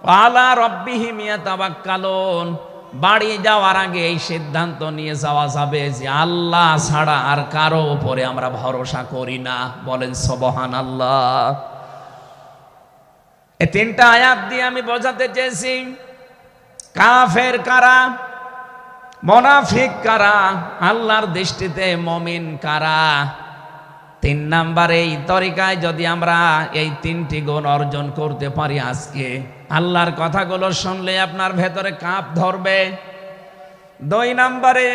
আলা রাব্বিহিম ইয়াতাওয়াক্কালুন, বাড়ি যাওয়ার আগে এই সিদ্ধান্ত নিয়ে যাওয়া যাবে যে আল্লাহ ছাড়া আর কারো উপরে আমরা ভরসা করি না। বলেন সুবহানাল্লাহ। এই তিনটা আয়াত দিয়ে আমি বোঝাতে চেয়েছি কাফের কারা, মুনাফিক কারা, আল্লাহর দৃষ্টিতে মুমিন কারা। 3 নাম্বার এই তরিকায় যদি আমরা এই 3টি গুণ অর্জন করতে পারি, আজকে আল্লাহর কথাগুলো শুনলে আপনার ভেতরে কাঁপ ধরবে। 2 নাম্বারে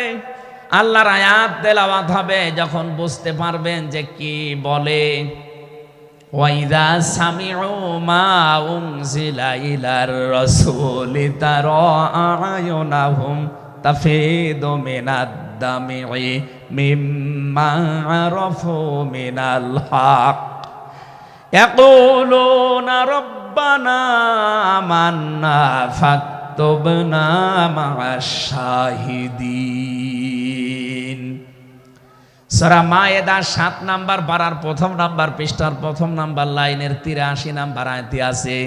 আল্লাহর আয়াত তেলাওয়াত হবে, যখন বুঝতে পারবেন যে কি বলে, ওয়াইদা সামিউ মা উনজিলা ইলার রাসূলি তারা আয়ুনাহুম তাফিদু মিনাদ দামি মিম্মা আরাফু মিনাল হক ইয়াকুলুনা রব্বানা আমান্না ফাকতুবনা মা'আশ শাহিদিন। সূরা মায়েদা 7 নাম্বার পারার 1 নাম্বার পৃষ্ঠার 1 নাম্বার লাইনের 83 নাম্বার আয়াতে আছে।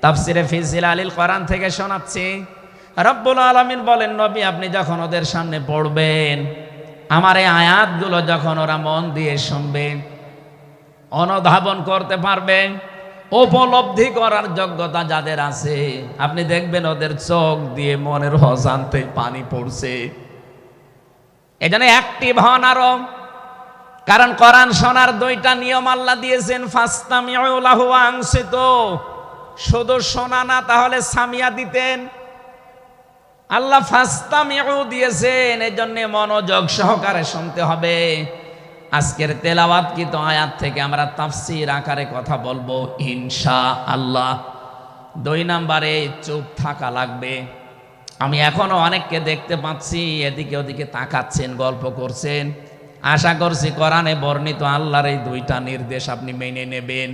তাফসিরে ফি জিলালিল কোরআন থেকে শোনাচ্ছি। রব্বুল আলামিন বলেন, নবী আপনি যখন ওদের সামনে পড়বেন, আমার এই আয়াতগুলো যখন ওরা মন দিয়ে শুনবে, অনুধাবন করতে পারবে, উপলব্ধি করার যোগ্যতা যাদের আছে, আপনি দেখবেন ওদের চোখ দিয়ে মনের অজান্তে পানি পড়ছে। এজন্য অ্যাক্টিভ হন আরো, কারণ কোরআন শোনার 2টা নিয়ম আল্লাহ দিয়েছেন। ফাসতামিউ লাহু ওয়া আনসিতু, শুধু শোনা না, তাহলে সামিয়া দিতেন। আল্লাহ ফাসতামিউ দিয়েছেন, এজন্য মনোযোগ সহকারে শুনতে হবে। আজকের তেলাওয়াতকৃত আয়াত থেকে আমরা তাফসীর আকারে কথা বলবো ইনশাআল্লাহ। 2 নাম্বারে চুপ থাকা লাগবে। আমি এখনো অনেককে দেখতে পাচ্ছি এদিকে ওদিকে তাকাচ্ছেন, গল্প করছেন। আশা করছি কোরআনে বর্ণিত আল্লাহর এই 2টা নির্দেশ আপনি মেনে নেবেন।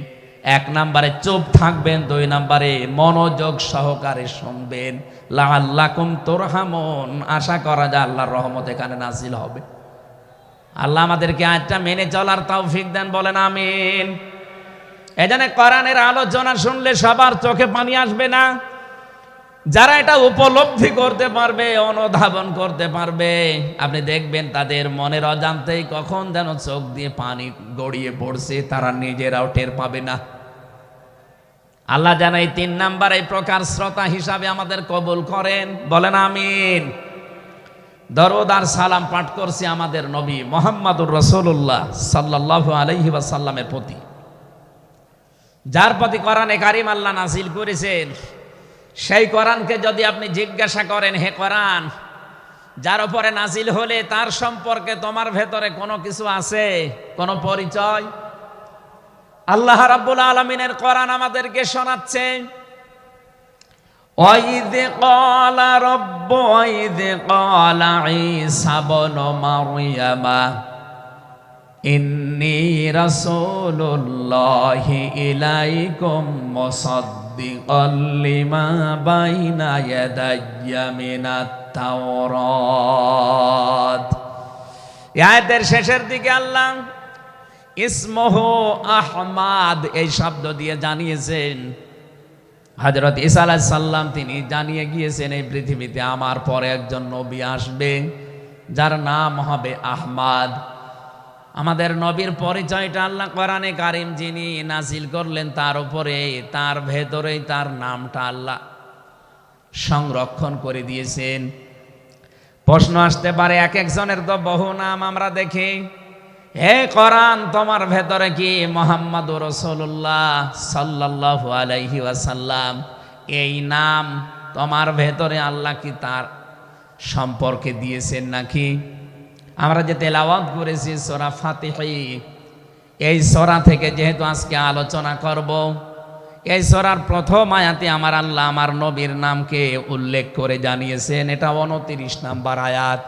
1 নাম্বারে চুপ থাকবেন, 2 নাম্বারে মনোযোগ সহকারে শুনবেন। লাআল্লাকুম তুরহামুন, আশা করা যায় আল্লাহর রহমত এখানে নাজিল হবে। আল্লাহ আমাদেরকে আয়াতটা মেনে চলার তৌফিক দেন, বলেন আমিন। এজন্য কোরআনের আলোচনা শুনলে সবার চোখে পানি আসবে না। যারা এটা উপলব্ধি করতে পারবে, অনুধাবন করতে পারবে, আপনি দেখবেন তাদের মনের অজান্তেই কখন যেন চোখ দিয়ে পানি গড়িয়ে পড়ছে, তারা নিজেরাও টের পাবে না। আল্লাহ যেন এই 3 নাম্বার এই প্রকার শ্রোতা হিসাবে আমাদের কবুল করেন, বলেন আমিন। দরুদ আর সালাম পাঠ করছি আমাদের নবী মুহাম্মদুর রাসূলুল্লাহ সাল্লাল্লাহু আলাইহি ওয়াসাল্লামের প্রতি, যার প্রতি কোরআনে কারীম আল্লাহ নাযিল করেছেন। সেই কোরআনকে যদি আপনি জিজ্ঞাসা করেন, হে কোরআন, যার উপরে নাজিল হলে তার সম্পর্কে তোমার ভেতরে কোনো কিছু আছে, কোনো পরিচয়? আল্লাহ রাব্বুল আলামিনের কোরআন আমাদেরকে শোনাচ্ছে, ওয়াইদ ক্বালা রাব্বু ওয়াইদ ক্বালা ঈসা ইবনু মারইয়ামা ইন্নী রাসূলুল্লাহি ইলাইকুম মুসাদ্দিকাল লিমা বাইনা ইয়াদাইয়া মিনাত তাওরাত। আয়াতের শেষের দিকে আল্লাহ ইসমুহু আহমাদ এই শব্দ দিয়ে জানিয়েছেন, হযরত ঈসা আলাইহিস সালাম তিনি জানিয়ে গিয়েছেন এই পৃথিবীতে আমার পরে একজন নবী আসবে যার নাম হবে আহমাদ। আমাদের নবীর পরিচয়টা আল্লাহ কোরআনে কারীম যিনি নাজিল করলেন তার উপরে, তার ভেতরেই তার নামটা আল্লাহ সংরক্ষণ করে দিয়েছেন। প্রশ্ন আসতে পারে, এক একজনের তো বহু নাম আমরা দেখি। হে কোরআন, তোমার ভেতরে কি মুহাম্মদুর রাসূলুল্লাহ সাল্লাল্লাহু আলাইহি ওয়াসাল্লাম এই নাম তোমার ভেতরে আল্লাহ কি তার সম্পর্কে দিয়েছেন নাকি? আমরা যে তেলাওয়াত করেছি সূরা ফাতিহা, এই সূরা থেকে যেহেতু আজকে আলোচনা করব, এই সূরার প্রথম আয়াতে আমার আল্লাহ আমার নবীর নামকে উল্লেখ করে জানিয়েছেন। এটা 29 নাম্বার আয়াত,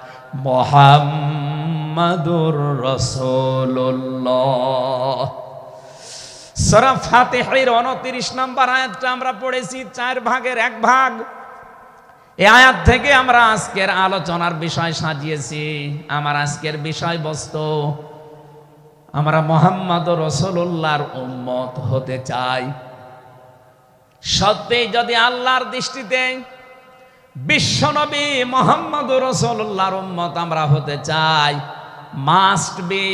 মুহাম্মাদুর রাসূলুল্লাহ। সূরা ফাতিহার 29 নাম্বার আয়াতটা আমরা পড়েছি 4 ভাগের 1 ভাগ। এই আয়াত থেকে আমরা আজকের আলোচনার বিষয় সাজিয়েছি। আমার আজকের বিষয়বস্তু, আমরা মুহাম্মদুর রাসূলুল্লাহর উম্মত হতে চাই। সত্যি যদি আল্লাহর দৃষ্টিতে বিশ্বনবী মুহাম্মদুর রাসূলুল্লাহর উম্মত আমরা হতে চাই, মাস্ট বি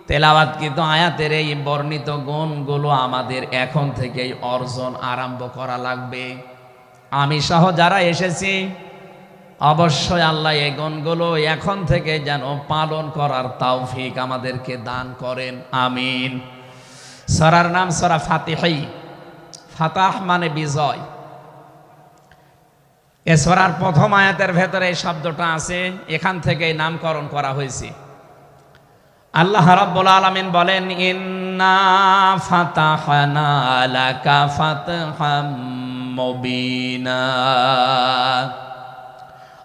তেলাওয়াতকৃত আয়াতের এই বর্ণিত গুণগুলো আমাদের এখন থেকেই অর্জন আরম্ভ করা লাগবে। আমি সহ যারা এসেছি অবশ্যই আল্লাহ এই গুণগুলো এখন থেকে যেন পালন করার তৌফিক আমাদেরকে দান করেন, আমিন। সূরার নাম সূরা ফাতিহা। ফাতাহ মানে বিজয়। এ সূরার প্রথম আয়াতের ভেতরে এই শব্দটা আছে, এখান থেকেই নামকরণ করা হয়েছে। আল্লাহ রাব্বুল আলামিন বলেন, ইন্না ফাতাহনা লাকা ফাতহাম মুবিনা।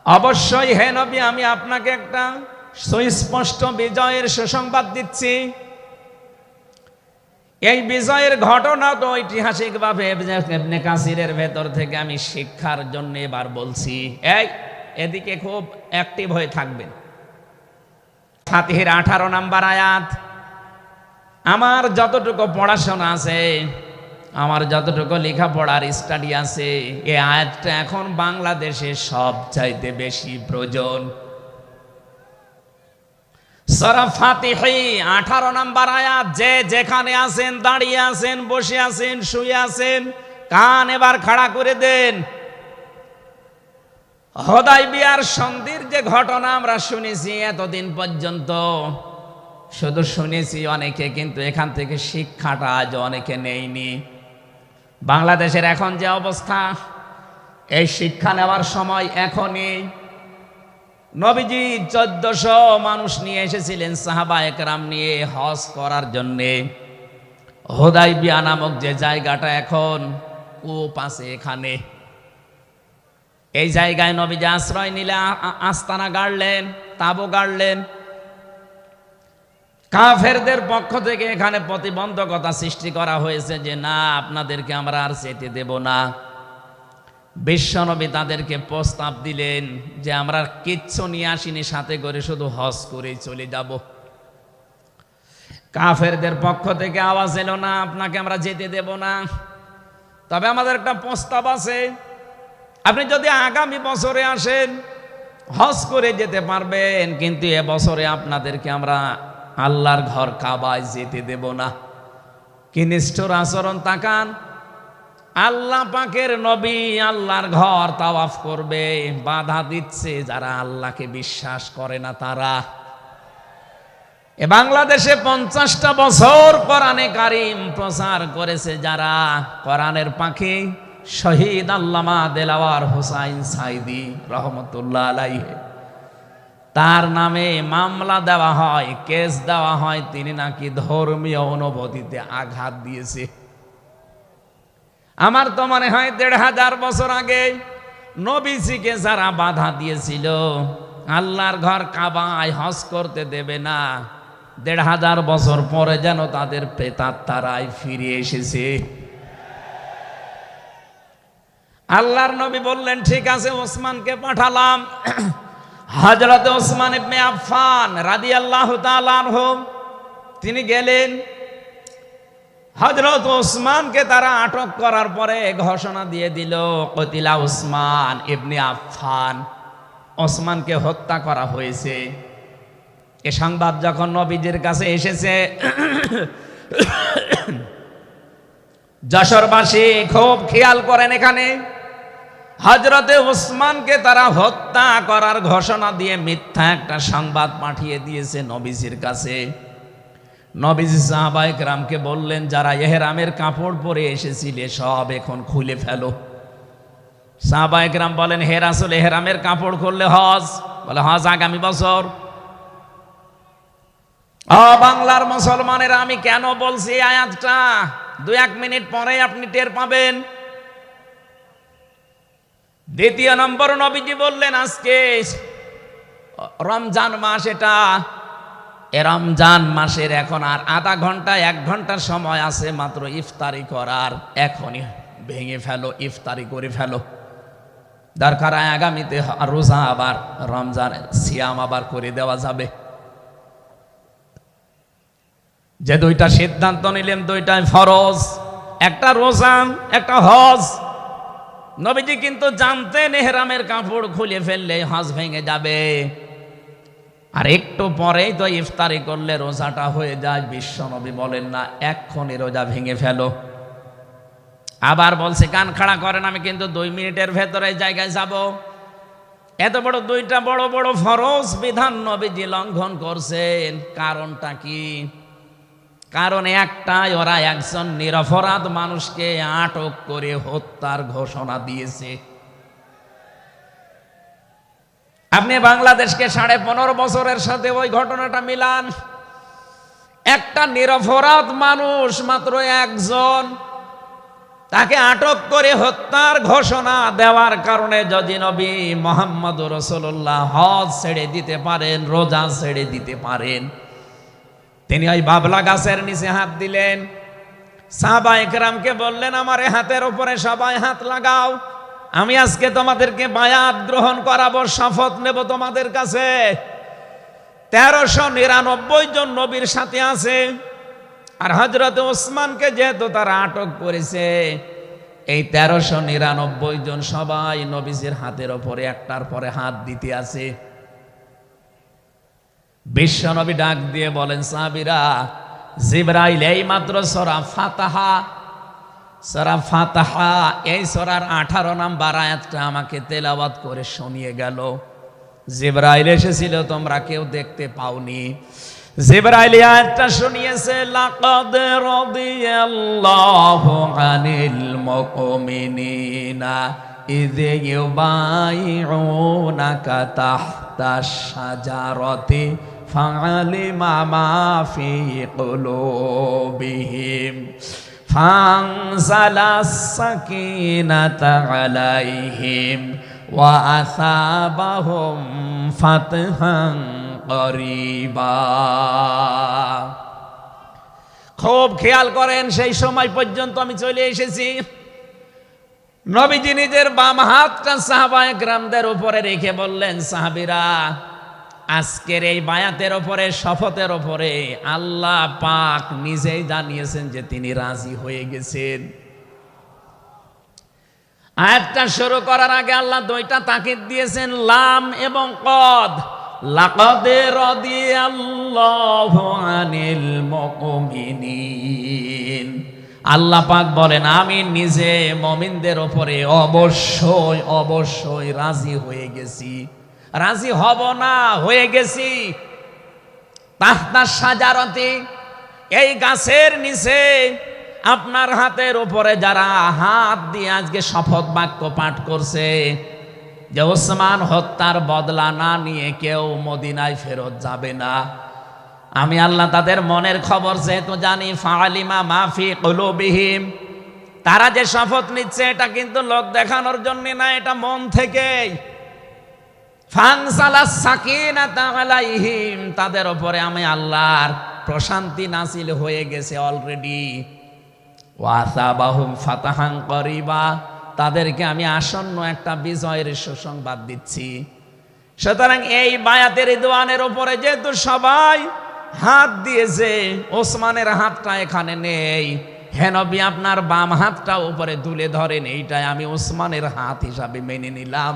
অবশ্যই হে নবী, আমি আপনাকে একটা সুস্পষ্ট বিজয়ের সুসংবাদ দিচ্ছি। এই বিজয়ের ঘটনা তো ঐতিহাসিকভাবে ইবনে কাসিরের ভেতর থেকে আমি শিক্ষার জন্য এবার বলছি। এদিকে খুব অ্যাক্টিভ হয়ে থাকবেন। ফাতিহার 18 নাম্বার আয়াত। আমার যতটুকু পড়াশোনা আছে, আমার যতটুকু লেখাপড়ার স্টাডি আছে, এই আয়াতটা এখন বাংলাদেশে সবচাইতে বেশি প্রয়োজন। সূরা ফাতিহা 18 নাম্বার আয়াত। যে যেখানে আছেন, দাঁড়িয়ে আছেন, বসে আছেন, শুয়ে আছেন, কান এবার খাড়া করে দেন। হুদায়বিয়ার সন্ধির যে ঘটনা আমরা শুনেছি এতদিন পর্যন্ত, শুধু শুনেছি অনেকে, কিন্তু এখান থেকে শিক্ষাটা আজ অনেকে নেয়নি। বাংলাদেশের এখন যে অবস্থা, এই শিক্ষা নেওয়ার সময় এখনই। নবীজি 1400 মানুষ নিয়ে এসেছিলেন সাহাবায়ে কেরাম নিয়ে হজ করার জন্যে। হুদায়বিয়া নামক যে জায়গাটা এখন কূপ আছে, এখানে এই জায়গায় নবীজি আশ্রয় নিলে আস্তানা গাড়লেন, তাঁবু গাড়লেন। কাফেরদের পক্ষ থেকে এখানে প্রতিবন্ধকতা সৃষ্টি করা হয়েছে যে না, আপনাদেরকে আমরা আর যেতে দেব না। বিশ্বনবী তাদেরকে প্রস্তাব দিলেন যে আমরা কিচ্ছু নিয়ে আসিনি সাথে করে, শুধু হজ করেই চলে যাব। কাফেরদের পক্ষ থেকে আওয়াজ এলো, না, আপনাকে আমরা যেতে দেব না, তবে আমাদের একটা প্রস্তাব আছে। আপনি যদি আগামী বছরে আসেন হজ করে যেতে পারবেন, কিন্তু এবছরে আপনাদেরকে আমরা আল্লাহর ঘর কাবায় যেতে দেব না। কি নিষ্ঠুর আচরণ তাকান। আল্লাহ পাকের নবী আল্লাহর ঘর তাওয়াফ করবে, বাধা দিচ্ছে যারা আল্লাহকে বিশ্বাস করে না তারা। এ বাংলাদেশে 50টা বছর কোরআনে কারীম প্রচার করেছে যারা, কোরআনের পাখি শহীদ আল্লামা দেলাওয়ার হোসাইন সাইদি রহমতুল্লাহ আলাইহি, তার নামে মামলা দেওয়া হয়, কেস দেওয়া হয়, তিনি নাকি ধর্মীয় অনুভূতিতে আঘাত দিয়েছে। আমার তো মনে হয় 1500 বছর আগে নবীজিকে যারা বাধা দিয়েছিল আল্লাহর ঘর কাবায় হজ করতে দেবে না, 1500 বছর পরে যেন তাদের প্রেতাত্মারাই ফিরে এসেছে। আল্লাহর নবী বললেন, ঠিক আছে, ওসমানকে পাঠালাম। হযরত ওসমান ইবনে আফফান রাদিয়াল্লাহু তাআলা আনহু তিনি গেলেন। হযরত ওসমানকে তারা আটক করার পরে ঘোষণা দিয়ে দিল, কতিলা ওসমান ইবনে আফফান, ওসমানকে হত্যা করা হয়েছে। এ সংবাদ যখন নবীজির কাছে এসেছে, যশোরবাসী খুব খেয়াল করেন, এখানে হযরতে ওসমানকে তারা হত্যা করার ঘোষণা দিয়ে মিথ্যা একটা সংবাদ পাঠিয়ে দিয়েছে নবীজির কাছে। নবীজি সাহাবায়ে কেরামকে বললেন, যারা ইহরামের কাপড় পরে এসেছিলে সব এখন খুলে ফেলো। সাহাবায়ে কেরাম বলেন, হে রাসূল, ইহরামের কাপড় খুললে হজ? বলে, হজ আগামী বছর। বাংলার মুসলমানেরা, আমি কেন বলছি এই আয়াতটা 2-1 মিনিট পরে আপনি টের পাবেন। দ্বিতীয় নম্বর, নবীজি বললেন আজকে রমজান মাস, এটা রমজান মাসের এখন আর আধা ঘন্টা 1 ঘন্টার সময় আছে মাত্র ইফতারি করার, এখনই ভেঙে ফেলো, ইফতারি করে ফেলো। দরকার আগামীতে রোজা আবার রমজানের সিয়াম আবার করে দেওয়া যাবে। যে 2টা সিদ্ধান্ত নিলেন 2টাই ফরজ। একটা রোজা, একটা হজ। নবীজি কিন্তু জানতেন ইহরামের কাপড় খুলে ফেললে হজ ভেঙে যাবে, আর একটু পরেই তো ইফতারি করলে রোজাটা হয়ে যায়। বিশ্ব নবী বলেন না এক্ষুনি রোজা ভেঙে ফেলো। আবার বলছে কান খাড়া করেন, আমি কিন্তু 2 মিনিটের ভেতরে জায়গায় যাব। এত বড় দুইটা বড় বড় ফরজ বিধান নবীজি লঙ্ঘন করছেন। কারণটা কি? কারণ একটাই, ওরা একজন নিরপরাধ মানুষকে আটক করে হত্যার ঘোষণা দিয়েছে। আপনি বাংলাদেশকে 15.5 বছরের সাথে ওই ঘটনাটা মিলান। একটা নিরপরাধ মানুষ, মাত্র একজন, তাকে আটক করে হত্যার ঘোষণা দেওয়ার কারণে যদি নবী মুহাম্মদ রাসূলুল্লাহ হজ ছেড়ে দিতে পারেন, রোজা ছেড়ে দিতে পারেন, তিনি ওই বাবলা গাছের নিচে হাত দিলেন। সাহাবায়ে কেরামকে বললেন আমার হাতের উপরে সবাই হাত লাগাও, আমি আজকে তোমাদেরকে বায়াত গ্রহণ করাবো, শপথ নেব তোমাদের কাছে। 1399 জন নবীর সাথে আছে। আর হযরত ওসমানকে যেহেতু তারা আটক করেছে, এই 1399 জন সবাই নবীজির হাতের উপরে একটার পরে হাত দিতে আছে। বিশ্ব নবী ডাক দিয়ে বলেন সাহাবীরা, জিবরাইল এই মাত্র সূরা ফাতিহা এই সূরার 18 নম্বর আয়াতটা আমাকে তেলাওয়াত করে শুনিয়ে গেল। জিবরাইল এসেছিল, তোমরা কেউ দেখতে পাওনি। জিবরাইল আয়াতটা শুনিয়েছে, লাকাদ রাদিয়াল্লাহু আনিল মুমিনিনা ইয ইউবাইউনাকা তাহতাশ শাজারাতি ফাআলিমা মা ফি কুলুবিহিম ফানজালাস সাকিনাতা আলাইহিম ওয়া আসাবাহুম ফাতহান করিবা। খুব খেয়াল করেন, সেই সময় পর্যন্ত আমি চলে এসেছি। নবীজি নিজের বাম হাতটা সাহাবায়ে কেরামদের উপরে রেখে বললেন, সাহাবীরা আজকের এই বায়াতের উপরে, শপথের উপরে আল্লাহ পাক নিজেই জানিয়েছেন যে তিনি রাজি হয়ে গেছেন। আয়াতটা শুরু করার আগে আল্লাহ 2টা তাকিদ দিয়েছেন, লাম এবং কদ। লাকাদ রাদিয়াল্লাহু আনিল মুমিনিন, আল্লাহ পাক বলেন আমি নিজে মুমিনদের উপরে অবশ্যই অবশ্যই রাজি হয়ে গেছি। রাজি হব না, হয়ে গেছি। তাহতা শাজারাতি, এই গাছের নিচে আপনার হাতের উপরে যারা হাত দিয়ে আজকে শপথ বাক্য পাঠ করছে যে ওসমান হত্যার বদলা না নিয়ে কেউ মদিনায় ফেরত যাবে না, আমি আল্লাহ তাদের মনের খবর যেহেতু জানি, ফাআলিমা মা ফি কুলুবিহিম, তারা যে শপথ নিচ্ছে এটা কিন্তু লোক দেখানোর জন্য না, এটা মন থেকেই। ফানসালাস সাকিনাতা আলাইহিম, তাদের উপরে আমি আল্লাহর প্রশান্তি নাযিল হয়ে গেছে অলরেডি। ওয়া আসাবাহুম ফাতাহান করিবা, তাদেরকে আমি আসন্ন একটা বিজয়ের সুসংবাদ দিচ্ছি। সুতরাং এই বায়াতের দোয়ানের উপরে যেহেতু সবাই হাত দিয়েছে, ওসমানের হাতটা এখানে নেই, হে নবী আপনার বাম হাতটা উপরে তুলে ধরেন, এইটাই আমি ওসমানের হাত হিসাবে মেনে নিলাম।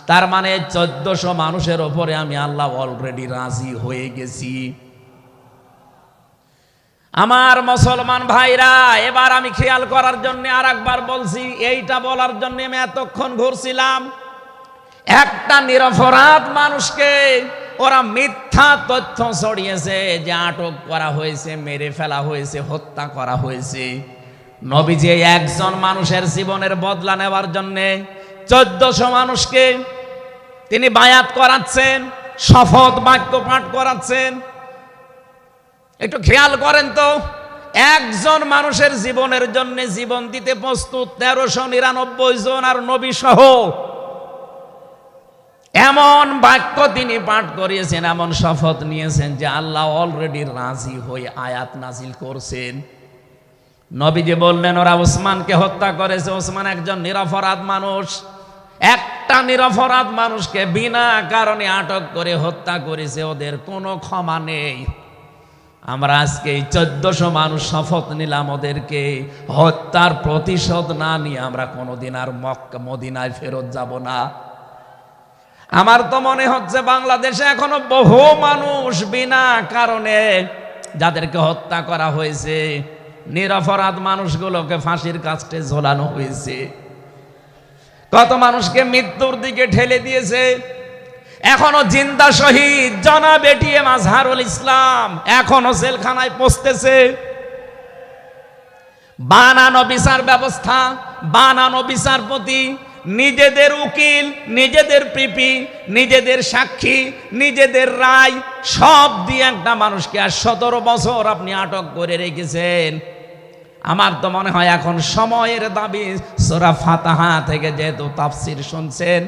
তার মানে 1400 মানুষের উপরে আমি আল্লাহ অলরেডি রাজি হয়ে গেছি। আমার মুসলমান ভাইরা, এবার আমি খেয়াল করার জন্য আর একবার বলছি, এইটা বলার জন্য আমি এতক্ষণ ঘুরছিলাম। একটা নিরপরাধ মানুষকে ওরা মিথ্যা তথ্য ছড়িয়েছে যে আটক করা হয়েছে, মেরে ফেলা হয়েছে, হত্যা করা হয়েছে। নবীজি একজন মানুষের জীবনের বদলা নেওয়ার জন্য 1400 মানুষকে তিনি বায়াত করাচ্ছেন, শপথ বাক্য পাঠ করাচ্ছেন। একটু খেয়াল করেন তো, একজন মানুষের জীবনের জন্য জীবন দিতে প্রস্তুত 1399 জন, আর নবী সহ। এমন বাক্য তিনি পাঠ করিয়েছেন, এমন শপথ নিয়েছেন যে আল্লাহ অলরেডি রাজি হয়ে আয়াত নাজিল করছেন। নবীজি বললেন ওরা ওসমানকে হত্যা করেছে, ওসমান একজন নিরপরাধ মানুষ। একটা নিরপরাধ মানুষকে বিনা কারণে আটক করে হত্যা করেছে, ওদের কোনো ক্ষমা নেই। আমরা আজকে এই 1400 মানুষ শপথ নিলাম, ওদেরকে হত্যার প্রতিশোধ না নিয়ে আমরা কোনোদিন আর মক্কা মদিনায় ফেরত যাব না। আমার তো মনে হচ্ছে বাংলাদেশে এখনো বহু মানুষ বিনা কারণে যাদেরকে হত্যা করা হয়েছে, নিরপরাধ মানুষগুলোকে ফাঁসির কাস্টে ঝোলানো হয়েছে, কত মানুষকে মৃত্যুর দিকে ঠেলে দিয়েছে। এখনো জিন্দা শহীদ জনাব এটিএম আজহারুল ইসলাম এখনো জেলখানায় পচতেছে। বানানো বিচার ব্যবস্থা, বানানো বিচারপতি, নিজেদের উকিল, নিজেদের পিপি, নিজেদের সাক্ষী, নিজেদের রায় সব দিয়ে একটা মানুষকে আর 17 বছর আপনি আটক করে রেখেছেন। আমার তো মনে হয় এখন সময়ের দাবি, সূরা ফাতিহা থেকে যেহেতু তাফসীর শুনছেন,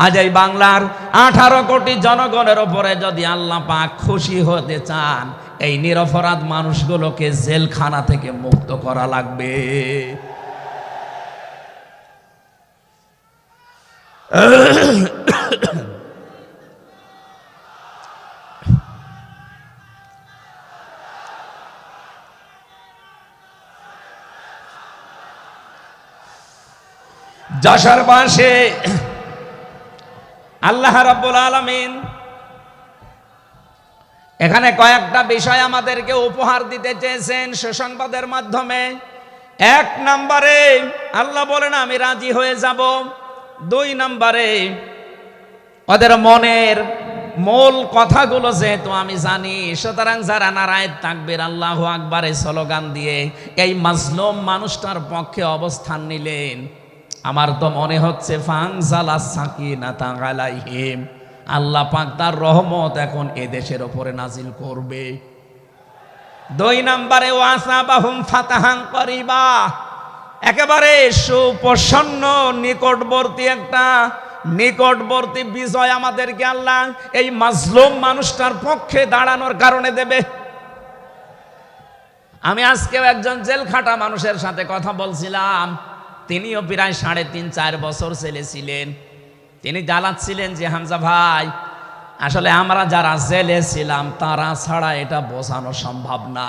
আজ এই বাংলার 18 কোটি জনগণের উপরে যদি আল্লাহ পাক খুশি হতে চান, এই নিরপরাধ মানুষগুলোকে জেলখানা থেকে মুক্ত করা লাগবে। যশোর বাসে আল্লাহ রাব্বুল আলামিন এখানে কয়েকটা বিষয় আমাদেরকে উপহার দিতে চেয়েছেন সুসংবাদের মাধ্যমে। 1 নম্বরে আল্লাহ বলেন আমি রাজি হয়ে যাব। 2 নম্বরে ওদের মনের মূল কথাগুলো যেহেতু আমি জানি, সুতরাং যারা নারায়ে তাকবীর আল্লাহু আকবারে স্লোগান দিয়ে এই মাজলুম মানুষটার পক্ষে অবস্থান নিলেন, আমার তো মনে হচ্ছে ফানজালা সাকিনাতা আলাইহিম, আল্লাহ পাক তার রহমত এখন এদেশের উপরে নাজিল করবে। 2 নম্বরে ওয়াসাবাহুম ফাতাহান করিবা, একেবারে সুপ্রসন্ন নিকটবর্তী বিজয় আমাদেরকে আল্লাহ এই মাজলুম মানুষটার পক্ষে দাঁড়ানোর কারণে দেবে। আমি আজকেও একজন জেল খাটা মানুষের সাথে কথা বলছিলাম, তিনিও প্রায় 3.5-4 বছর জেলে ছিলেন। তিনি জানাচ্ছিলেন যে হামজা ভাই, আসলে আমরা যারা জেলে ছিলাম তারা ছাড়া এটা বোঝানো সম্ভব না।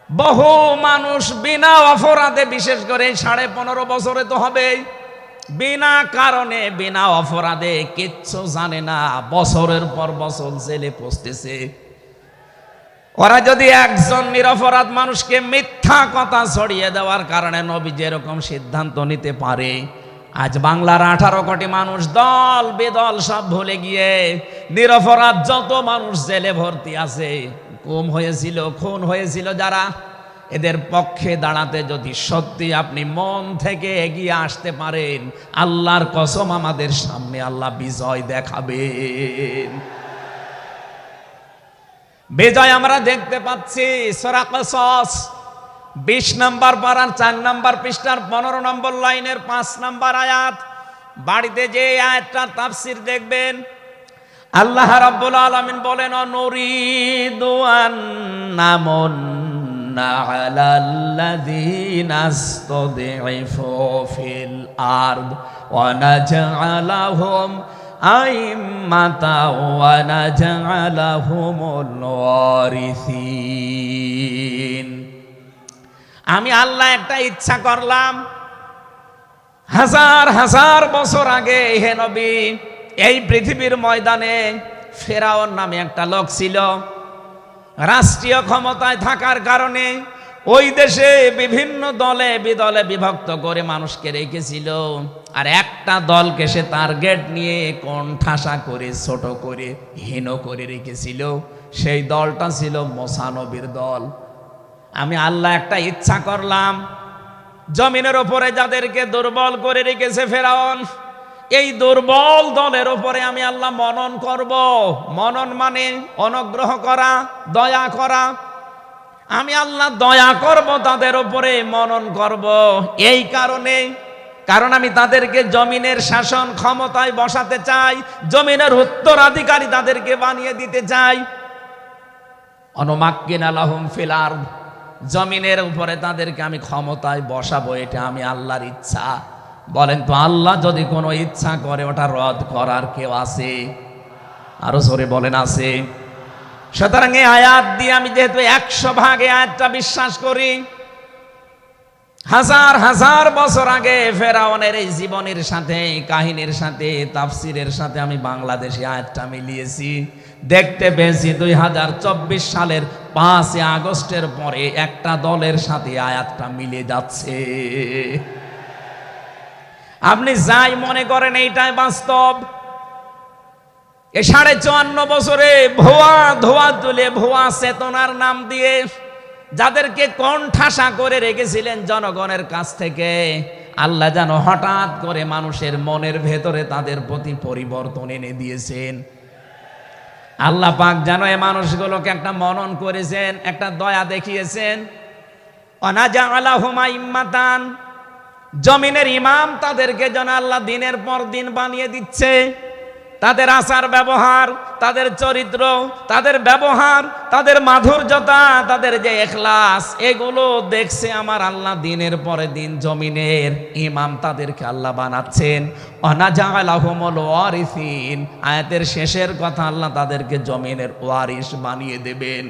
বহু মানুষ বিনা অপরাধে, বিশেষ করে 15.5 বছরে তো হবেই, বিনা কারণে বিনা অপরাধে কিচ্ছু জানে না, বছরের পর বছর জেলে পচতেছে। ওরা যদি একজন নিরপরাধ মানুষকে মিথ্যা কথা ছড়িয়ে দেওয়ার কারণে নবী যেরকম সিদ্ধান্ত নিতে পারে, আজ বাংলার 18 কোটি মানুষ দল বেদল সব ভুলে গিয়ে নিরপরাধ যত মানুষ জেলে ভর্তি আছে, গুম হয়েছিল, খুন হয়েছিল যারা, এদের পক্ষে দাঁড়াতে যদি সত্যি আপনি মন থেকে এগিয়ে আসতে পারেন, আল্লাহর কসম আমাদের সামনে আল্লাহ বিজয় দেখাবেন। বিজয় আমরা দেখতে পাচ্ছি সূরা কসস 20 নম্বর পারার 4 নম্বর পৃষ্ঠার 15 নম্বর লাইনের 5 নম্বর আয়াত। বাড়িতে যে আয়াতটার তাফসীর দেখবেন, আল্লাহ রাব্বুল আলামিন বলেন নুরিদু আন্নামুন্না আলাল্লাযীনা ইসতাদঈফু ফিল আরদ ওয়া নাজআলাহুম আইম্মাতা ওয়া নাজআলাহুমুল ওয়ারিসিন। আমি আল্লাহ একটা ইচ্ছা করলাম, হাজার হাজার বছর আগে হে নবী, এই পৃথিবীর ময়দানে ফেরাউন নামে একটা লোক ছিল। রাষ্ট্রীয় ক্ষমতায় থাকার কারণে ওই দেশে বিভিন্ন দলে বিদলে বিভক্ত করে মানুষকে রেখেছিল, আর একটা দলকে সে টার্গেট নিয়ে কোণঠাসা করে, ছোট করে, হীন করে রেখেছিল। সেই দলটা ছিল মুসা নবীর দল। আমি আল্লাহ একটা ইচ্ছা করলাম, জমিনের ওপরে যাদেরকে দুর্বল করে রেখেছে ফেরাউন, এই দুর্বল দলের উপরে আমি আল্লাহ মনন করব। মনন মানে অনুগ্রহ করা, দয়া করা। আমি আল্লাহ দয়া করব তাদের উপরে, মনন করব। এই কারণ আমি তাদেরকে জমিনের শাসন ক্ষমতায় বসাতে চাই, জমিনের উত্তরাধিকারী তাদেরকে বানিয়ে দিতে চাই। অনুমাক্কিনা লাহুম ফিল আরদ, জমিনের উপরে তাদেরকে আমি ক্ষমতায় বসাবো, এটা আমি আল্লাহর ইচ্ছা। বলেন তো আল্লাহ যদি কোনো ইচ্ছা করে ওটা রদ করার কেউ আছে? আরো জোরে বলেন আছে? সুতরাং এই আয়াত দিয়ে আমি যেহেতু 100% আয়াতটা বিশ্বাস করি, হাজার হাজার বছর আগে ফেরাউনের এই জীবনের সাথে, কাহিনীর সাথে, তাফসিরের সাথে আমি বাংলাদেশে আয়াতটা মিলিয়েছি, দেখতে পেয়েছি 2024 সালের 5 আগস্টের পরে একটা দলের সাথে আয়াতটা মিলে যাচ্ছে। আপনি যাই মনে করেন এইটাই বাস্তব। এই 54.5 বছরে ভুয়া ধোয়া তুলে ভুয়া চেতনার নাম দিয়ে যাদেরকে কণ্ঠাসা করে রেখেছিলেন জনগণের কাছ থেকে, আল্লাহ যেন হঠাৎ করে মানুষের মনের ভেতরে তাদের প্রতি পরিবর্তন এনে দিয়েছেন। আল্লাহ পাক যেন এই মানুষগুলোকে একটা মনন করেছেন, একটা দয়া দেখিয়েছেন। অনাজালাহুমা ইম্মাতান, জমিনের ইমাম তাদেরকে যেন আল্লাহ দিনের পর দিন বানিয়ে দিচ্ছে। তাদের আচার ব্যবহার, তাদের চরিত্র, তাদের ব্যবহার, তাদের মাধুর্যতা, তাদের যে ইখলাস, এগুলো দেখছে আমার আল্লাহ দিনের পরে দিন জমিনের ইমাম তাদেরকে আল্লাহ বানাচ্ছেন। অনাজালাহুমুল ওয়ারিসিন, আয়াতের শেষের কথা, আল্লাহ তাদেরকে জমিনের ওয়ারিস বানিয়ে দেবেন।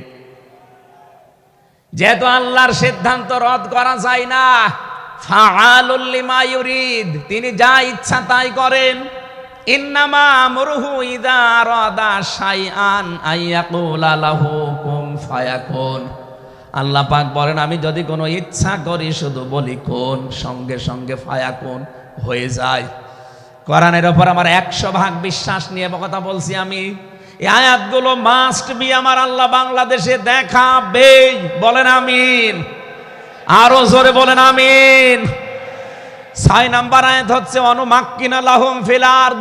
যেহেতু আল্লাহর সিদ্ধান্ত রদ করা যায় না, ফাআলুল লিমা ইউরিদ, তিনি যা ইচ্ছা তাই করেন। ইন্নামা আমরুহু ইযা আরাদা শাইআন আইয়াকুলা লাহু কুন ফায়াকুন। আল্লাহ পাক বলেন, আমি যদি কোনো ইচ্ছা করি শুধু বলি কোন, সঙ্গে সঙ্গে ফায়াকুন হয়ে যায়। কোরআনের ওপর আমার 100% বিশ্বাস নিয়ে কথা বলছি আমি। এই আয়াতগুলো মাস্ট বি আমার আল্লাহ বাংলাদেশে দেখাবে। বলেন আমিন, আরো জোরে বলেন আমিন। 6 নাম্বার আয়াত হচ্ছে অনুমাক্কিনা লাহুম ফিল আরদ,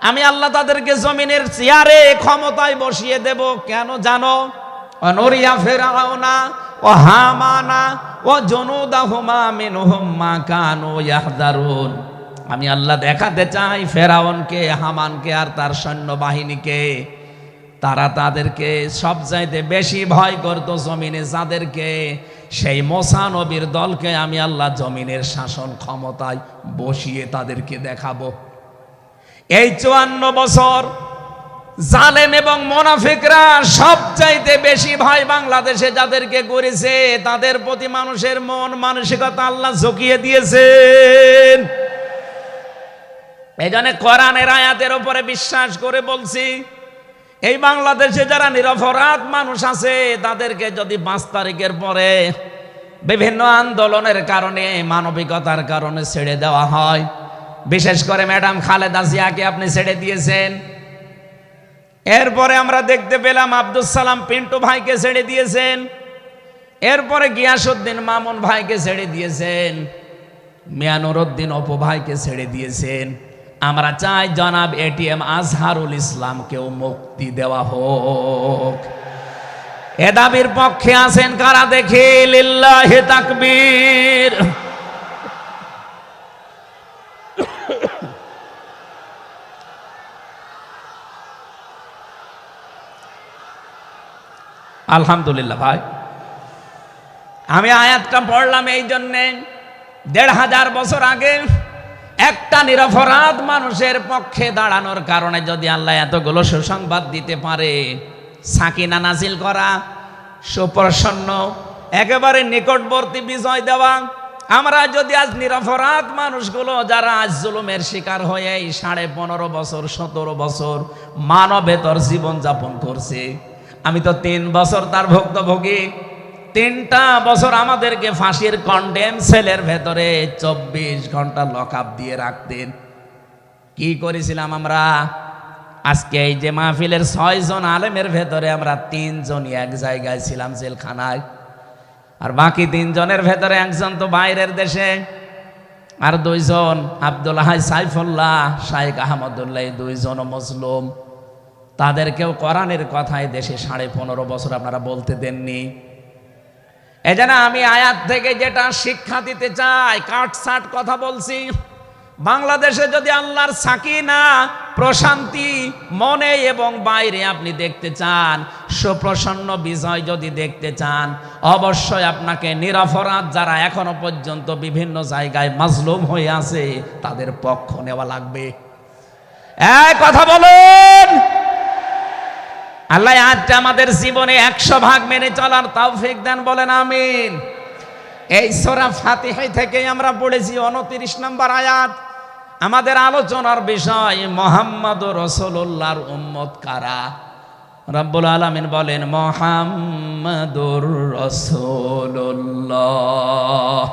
আমি আল্লাহ তাদেরকে জমিনের চেয়ারে ক্ষমতায় বসিয়ে দেব। কেন জানো? অনুরিয়া ফিরআউনা ওয়া হামানা ওয়া জুনুদাহুমা মিনহুম মা কানু ইয়াহদারুন, আমি আল্লাহ দেখাতে চাই ফেরাউনকে, হামানকে আর তার সৈন্যবাহিনীকে, তারা তাদেরকে সবচাইতে বেশি ভয় করত জমিনে যাদেরকে, সেই মুসা নবীর দলকে আমি আল্লাহ জমিনের শাসন ক্ষমতায় বসিয়ে তাদেরকে দেখাবো। এই 54 বছর জালেম এবং মুনাফিকরা সবচাইতে বেশি ভয় বাংলাদেশে যাদেরকে করেছে, তাদের প্রতি মানুষের মন মানসিকতা আল্লাহ ঝুঁকিয়ে দিয়েছেন। এই জন্য কোরআনের আয়াতের উপরে বিশ্বাস করে বলছি, এই বাংলাদেশে যারা নিরপরাধ মানুষ আছে তাদেরকে যদি 5 তারিখের পরে বিভিন্ন আন্দোলনের কারণে, মানবিকতার কারণে ছেড়ে দেওয়া হয়, বিশেষ করে ম্যাডাম খালেদা জিয়াকে আপনি ছেড়ে দিয়েছেন। এরপরে আমরা দেখতে পেলাম আব্দুল সালাম পিন্টু ভাইকে ছেড়ে দিয়েছেন। এরপরে গিয়াসউদ্দিন মামুন ভাইকে ছেড়ে দিয়েছেন। মিয়ানুরউদ্দিন অপু ভাইকে ছেড়ে দিয়েছেন। আমরা চাই জনাব এটিএম আজহারুল ইসলামকেও মুক্তি দেওয়া হোক। এ দাবির পক্ষে আছেন কারা দেখি? লিল্লাহি তাকবীর। আলহামদুলিল্লাহ ভাই, আমি আয়াতটা পড়লাম এই জন্যে, 1500 বছর আগে একটা নিরপরাধ মানুষের পক্ষে দাঁড়ানোর কারণে যদি আল্লাহ এতগুলো সুসংবাদ দিতে পারে, সাকিনা নাজিল করা, সুপ্রসন্ন, একেবারে নিকটবর্তী বিজয় দেওয়া, আমরা যদি আজ নিরপরাধ মানুষগুলো যারা আজ জুলুমের শিকার হয়ে 15.5 বছর 17 বছর মানবেতর জীবন যাপন করছে, আমি তো 3 বছর তার ভুক্তভোগী। 3টা বছর আমাদেরকে ফাঁসির কন্ডেম সেলের ভেতরে 24 ঘন্টা লকআপ দিয়ে রাখতেন। কি করেছিলাম আমরা? আজকে এই যে মাহফিলের 6 জন আলেমের ভেতরে আমরা 3 জনই এক জায়গায় ছিলাম জেলখানায়, আর বাকি 3 জনের ভেতরে একজন তো বাইরের দেশে, আর 2 জন আব্দুল হাই সাইফুল্লাহ, শাইখ আহমদুল্লাহ, 2 জন মজলুম। তাদেরকেও কোরআনের কথায় দেশে 15.5 বছর আপনারা বলতে দেননি। এজন্য আমি আয়াত থেকে যেটা শিক্ষা দিতে চাই, কাটছাট কথা বলছি। বাংলাদেশে যদি আল্লাহর সাকিনা, প্রশান্তি মনে এবং বাইরে আপনি দেখতে চান, সুপ্রসন্ন বিজয় যদি দেখতে চান, অবশ্যই আপনাকে নিরপরাধ যারা এখনো পর্যন্ত বিভিন্ন জায়গায় মাজলুম হয়ে আছে তাদের পক্ষ নেওয়া লাগবে। এক কথা বলেন। আল্লাহ আজকে আমাদের জীবনে 100% মেনে চলার তৌফিক দেন, বলেন আমিন। এই সূরা ফাতিহা থেকেই আমরা পড়েছি 29 নম্বর আয়াত। আমাদের আলোচনার বিষয় মুহাম্মদুর রাসূলুল্লাহর উম্মত কারা। রব্বুল আলামিন বলেন মুহাম্মাদুর রাসূলুল্লাহ,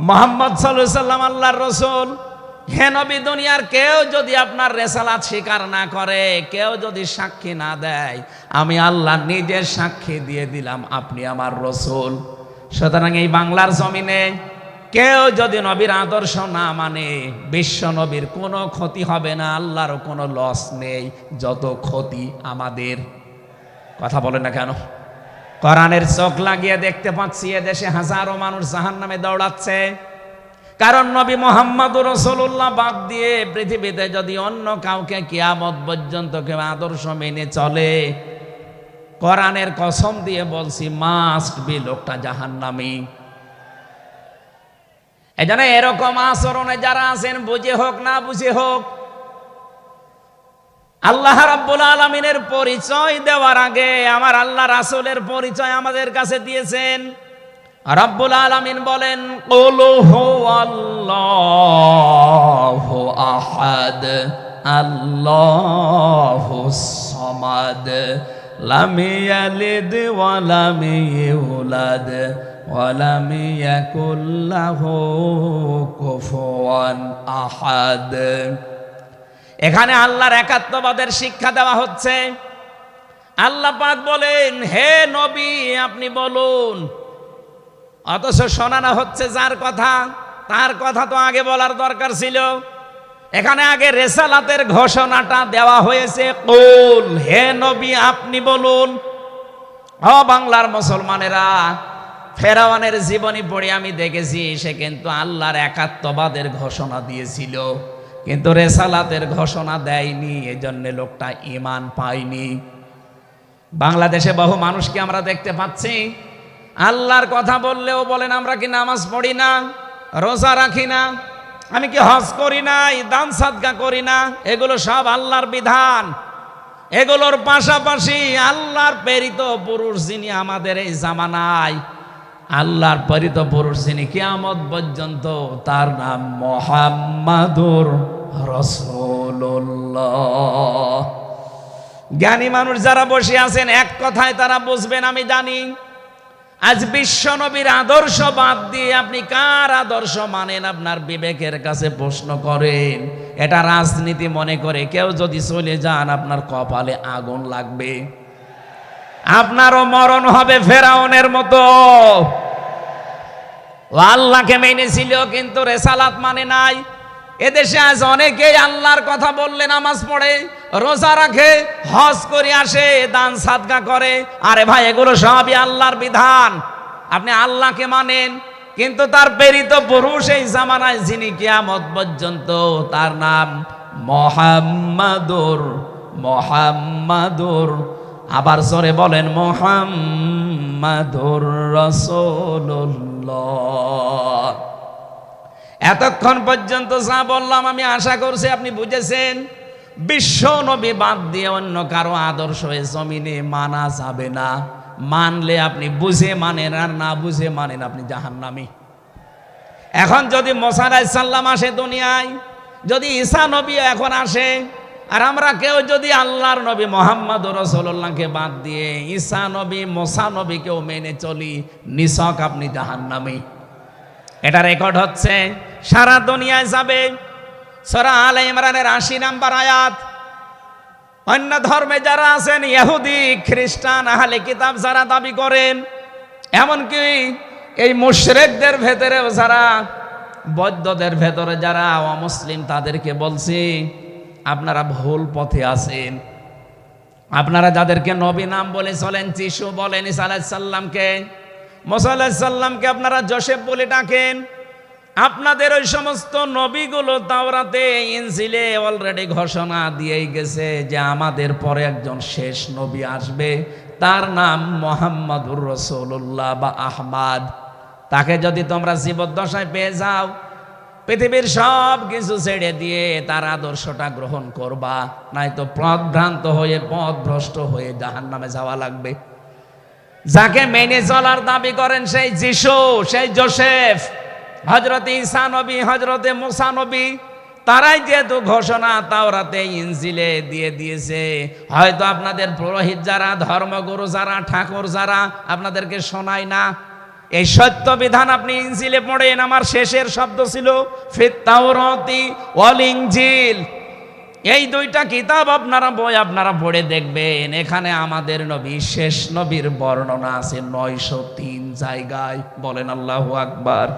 মুহাম্মদ সাল্লাল্লাহু আলাইহি সাল্লাম আল্লাহর রাসূল। হে নবী, দুনিয়ার কেউ যদি আপনার রিসালাত স্বীকার না করে, কেউ যদি সাক্ষী না দেয়, আমি আল্লাহ নিজে সাক্ষী দিয়ে দিলাম আপনি আমার রাসূল। সুতরাং এই বাংলার জমিনে কেউ যদি নবীর আদর্শ না মানে, বিশ্ব নবীর কোনো ক্ষতি হবে না, আল্লাহরও কোনো লস নেই। যত ক্ষতি আমাদের। কথা বলে না কেন? কোরআনের চোখ লাগিয়ে দেখতে পাচ্ছি এদেশে হাজারো মানুষ জাহান্নামে দৌড়াচ্ছে। কারণ নবী মুহাম্মদুর রাসূলুল্লাহ বাদ দিয়ে পৃথিবীতে যদি অন্য কাউকে কিয়ামত পর্যন্ত কেউ আদর্শ মেনে চলে, কোরআনের কসম দিয়ে বলছি মাস্ট বি লোকটা জাহান্নামী। এজন্য এরকম আচরণে যারা আছেন, বুঝে হোক না বুঝে হোক, আল্লাহ রাব্বুল আলামিনের পরিচয় দেওয়ার আগে আমার আল্লাহ রাসূলের পরিচয় আমাদের কাছে দিয়েছেন। রাব্বুল আলামিন বলেন কুল হুয়াল্লাহু আহাদ আল্লাহুস সামাদ লাম ইয়ালিদ ওয়া লাম ইউলাদ ওয়া লাম ইয়াকুল লাহু কুফুয়ান আহাদ। এখানে আল্লাহর একাত্মবাদের শিক্ষা দেওয়া হচ্ছে। আল্লাহ পাক বলেন হে নবী আপনি বলুন, অথচ শোনানো হচ্ছে যার কথা, তার কথা তো আগে বলার দরকার ছিল। এখানে আগে রিসালাতের ঘোষণাটা দেওয়া হয়েছে, কুল হে নবী আপনি বলুন। ও বাংলার মুসলমানেরা, ফেরাউনের জীবনী পড়ে আমি দেখেছি সে কিন্তু আল্লাহর একাত্মবাদের ঘোষণা দিয়েছিল, কিন্তু রিসালাতের ঘোষণা দেয়নি, এজন্য লোকটা ঈমান পায়নি। বাংলাদেশে বহু মানুষকে আমরা দেখতে পাচ্ছি আল্লাহর কথা বললেও বলেন আমরা কি নামাজ পড়ি না, রোজা রাখি না, আমি কি হজ করি না, দান সাদকা করি না। এগুলো সব আল্লাহর বিধান। এগুলোর পাশাপাশি আল্লাহর প্রেরিত পুরুষ যিনি আমাদের এই জামানায়, আল্লাহর প্রেরিত পুরুষ যিনি কিয়ামত পর্যন্ত, তার নাম মুহাম্মাদুর রাসূলুল্লাহ। জ্ঞানী মানুষ যারা বসে আছেন এক কথায় তারা বুঝবেন আমি জানি। আজ বিশ্ব নবীর আদর্শ বাদ দিয়ে আপনি কার আদর্শ মানেন আপনার বিবেকের কাছে প্রশ্ন করেন। এটা রাজনীতি মনে করে কেউ যদি চলে যান আপনার কপালে আগুন লাগবে, আপনারও মরণ হবে ফেরাউনের মতো। আল্লাহকে মেনেছিল কিন্তু রিসালাত মানে নাই। এদেশে আজ অনেকেই আল্লাহর কথা বললে নামাজ পড়ে, রোজা রাখে, হজ করে আসে, দান সাদকা করে। আরে ভাই এগুলো সবই আল্লাহর বিধান। আপনি আল্লাহকে মানেন, কিন্তু তার প্রেরিত পুরুষ এই জামানায় যিনি কিয়ামত পর্যন্ত, তার নাম মুহাম্মাদুর। আবার জোরে বলেন মুহাম্মাদুর রাসূলুল্লাহ। এতক্ষণ পর্যন্ত যা বললাম আমি আশা করছি আপনি বুঝেছেন। বিশ্ব নবী বাদ দিয়ে অন্য কারো আদর্শ এই জমিনে মানা যাবে না। মানলে আপনি বুঝে মানেন, আর না বুঝে মানেন আপনি জাহান্নামী। এখন যদি মুসা আলাইহিস সালাম আসে দুনিয়ায়, যদি ঈসা নবী এখন আসে, আর আমরা কেউ যদি আল্লাহর নবী মুহাম্মদুর রাসূলুল্লাহকে বাদ দিয়ে ঈসা নবী, মুসা নবীকেও মেনে চলি, নিছক আপনি জাহান্নামী। এটা রেকর্ড হচ্ছে, সারা দুনিয়ায় যাবে। সূরা আলে ইমরানের ৮০ নম্বর আয়াত। অন্য ধর্মে যারা আছেন, ইহুদি, খ্রিস্টান, আহলে কিতাব যারা দাবি করেন, এমনকি এই মুশরিকদের ভেতরেও যারা, বৌদ্ধদের ভেতরে যারা অমুসলিম, তাদেরকে বলছি আপনারা ভুল পথে আছেন। আপনারা যাদেরকে নবী নাম বলে চলেন, যিশু বলেন, ঈসা আলাইহিস সালামকে, মুসা আলাইহিস সালামকে আপনারা যোসেফ বলে ডাকেন। আপনাদের ওই সমস্ত নবীগুলো তাওরাতে, ইনজিলে অলরেডি ঘোষণা দিয়েই গেছে যে আমাদের পরে একজন শেষ নবী আসবে, তার নাম মুহাম্মাদুর রাসূলুল্লাহ বা আহমদ। তাকে যদি তোমরা জীবদ্দশায় পেয়ে যাও, পৃথিবীর সব কিছু ছেড়ে দিয়ে তার আদর্শটা গ্রহণ করবা, নয়তো পথভ্রান্ত হয়ে পথভ্রষ্ট হয়ে জাহান্নামে যাওয়া লাগবে। যাকে মেনে চলার দাবি করেন সেই যিশু, সেই যোসেফ, হযরত ঈসা নবী, হযরত মুসা নবী, তারাই যেহেতু ঘোষণা তাওরাতে ইনজিলে দিয়ে দিয়েছে, হয়তো আপনাদের পুরোহিত যারা, ধর্মগুরু যারা, ঠাকুর যারা আপনাদেরকে শোনায় না। এই সত্য বিধান আপনি ইনজিলে পড়েন। আমার শেষের শব্দ ছিল ফিত তাওরাতি ওয়াল ইনজিল। এই দুইটা কিতাব আপনারা পড়ে দেখবেন, এখানে আমাদের নবী, শেষ নবীর বর্ণনা আছে 903 জায়গায়। বলেন আল্লাহু আকবার।